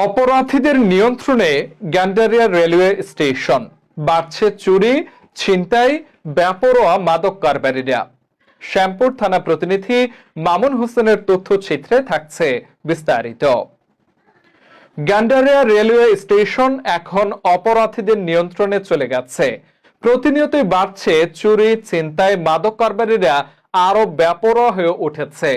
অপরাধীদের নিয়ন্ত্রণে Gendaria railway station, বাড়ছে চুরি, ছিনতাই, বেপরোয়া মাদক কারবারিরা। শ্যামপুর থানা প্রতিনিধি মামুন হোসেনের তথ্যচিত্রে থাকছে বিস্তারিত। গ্যান্ডারিয়া রেলওয়ে স্টেশন এখন অপরাধীদের নিয়ন্ত্রণে চলে গেছে। প্রতিনিয়তই বাড়ছে চুরি, ছিনতাই, মাদক কারবারিরা আরো বেপরোয়া হয়ে উঠেছে।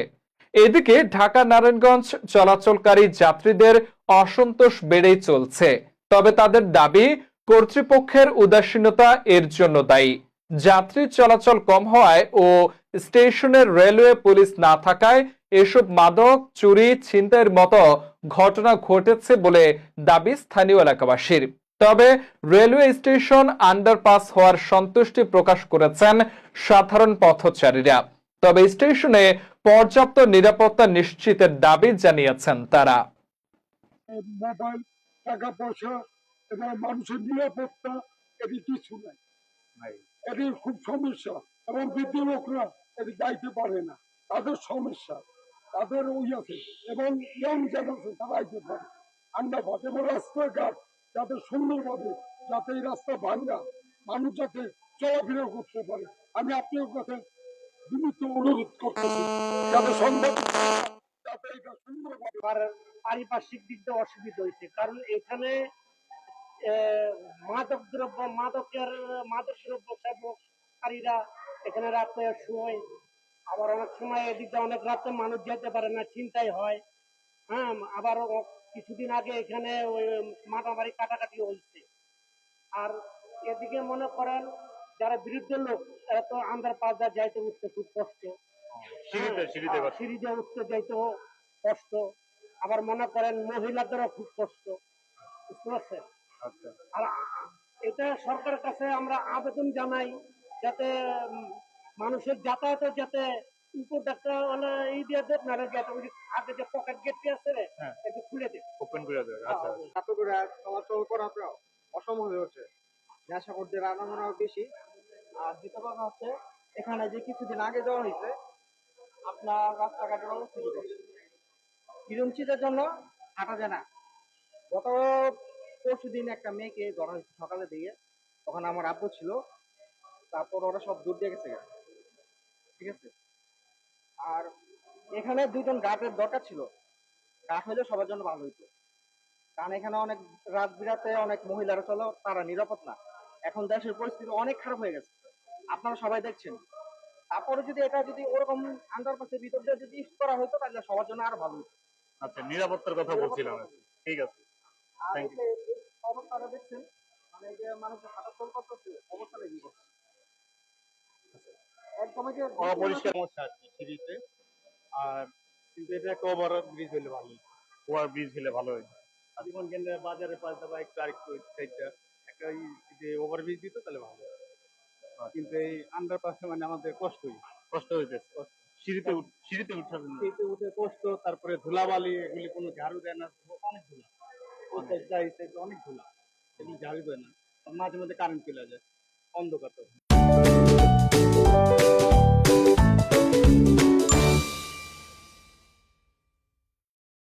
এদিকে ঢাকা নারায়ণগঞ্জ চলাচলকারী যাত্রীদের অসন্তোষ বেড়েই চলছে। তবে তাদের দাবি, কর্তৃপক্ষের উদাসীনতা এর জন্য দায়ী। যাত্রী চলাচল কম হওয়ায় ও স্টেশনের রেলওয়ে পুলিশ না থাকায় এসব মাদক, চুরি, ছিনতাইয়ের মতো ঘটনা ঘটেছে বলে দাবি স্থানীয় এলাকাবাসীর। তবে রেলওয়ে স্টেশন আন্ডারপাস হওয়ার সন্তুষ্টি প্রকাশ করেছেন সাধারণ পথচারীরা। তবে স্টেশনে পর্যাপ্ত নিরাপত্তা নিশ্চিতের দাবি জানিয়েছেন তারা। মোবাইল, টাকা পয়সা এবং মানুষের নিরাপত্তা এটি কিছু নাই, এটি খুব সমস্যা। এবং বৃদ্ধ লোকরা এটি যাইতে পারে না, তাদের সমস্যা, তাদের ওই আছে। এবং ইয়ং জেনারেশন তারা আইতে পারে আন্ডারপাস এবং রাস্তাঘাট যাতে সুন্দরভাবে, যাতে এই রাস্তা ভাঙ্গা মানুষ যাতে চলাফেরা করতে পারে। আমি আপনার কাছে বিনীত অনুরোধ করতেছি যাতে সম্ভব যাতে এটা সুন্দরভাবে। পারিপার্শ্বিক দিক দিয়ে অসুবিধা হয়েছে, কারণ এখানে মাদক দ্রব্য সেবনকারীরা এখানে রাতে শোয়, আবার অনেক সময় এদিকে অনেক রাতে মানুষ যেতে পারে না, ছিনতাই হয়। হ্যাঁ, আবার কিছুদিন আগে এখানে ওই মারামারি কাটাকাটি হয়েছে। আর এদিকে মনে করেন যারা বিরুদ্ধে লোক, তারা তো আন্ডারপাস যাইতে উঠতে খুব কষ্ট, সিঁড়িতে উঠতে যাইতেও কষ্ট। আবার মনে করেন মহিলাদেরও খুব কষ্ট, বুঝতে পারছেন? আর এটা সরকারের কাছে আমরা আবেদন জানাই যাতে মানুষের যাতায়াতের যাতে উপরটা হলে এই দিয়ে দেন, না যাতে ওই আগে যে পকেট গেটটি আছে একটু খুলে দেন, ওপেন করে দেন। আচ্ছা, ছাত্ররা চলাচল করাটা অসম্ভব হয়ে হচ্ছে, নেশাখোরদের আনাগোনাও বেশি। আর দ্বিতীয় কথা হচ্ছে, এখানে যে কিছুদিন আগে যাওয়া হয়েছে আপনার রাস্তাঘাটের অবস্থা কিরঞ্চিতের জন্য হাঁটা যায় না। গত পরশু দিন একটা মেয়েকে ধরা হয়েছে সকালে দিকে, তখন আমার আব্বু ছিল, তারপর ওরা সব দূর দিয়ে গেছে, ঠিক আছে। আর এখানে দুইজন গার্ডের দরকার ছিল, গার্ড হলে সবার জন্য ভালো হইতো, কারণ এখানে অনেক রাত বিরাতে অনেক মহিলারা চলো, তারা নিরাপদ না। এখন দেশের পরিস্থিতি অনেক খারাপ হয়ে গেছে, আপনারা সবাই দেখছেন। তারপরে যদি এটা যদি ওরকম আন্ডারপাসের ভিতর দিয়ে যদি ইস্যু করা হতো তাহলে সবার জন্য আরো ভালো হতো। আচ্ছা, নিরাপত্তার কথা বলছিলাম, ঠিক আছে। অবস্থাটা দেখছেন, মানে যে মানুষের হাঁটাচল করতেছে, অবস্থাটা কি করছে একদমই যে অপরিষ্কার সমস্যা আর কি সিঁড়িতে। আর কিন্তু এটা একটা ওভার ব্রিজ হলে ভালো, ওভার ব্রিজ হলে ভালো হয়। জীবন কেন্দ্রে বাজারের পাশে বা একটু আরেকটু সাইডটা একটা যে ওভার ব্রিজ দিত তাহলে ভালো। কিন্তু এই আন্ডারপাসে মানে আমাদের কষ্ট হইতেছে। সিঁড়িতে উঠে কষ্ট, তারপরে ধুলাবালি, এগুলি কোনো ঝাড়ু দেয় না, অনেক ধুলা, অনেক ধুলা, এগুলি ঝাড়ু দেয় না, মাঝে মধ্যে কারেন্ট চলে যায়, অন্ধকার।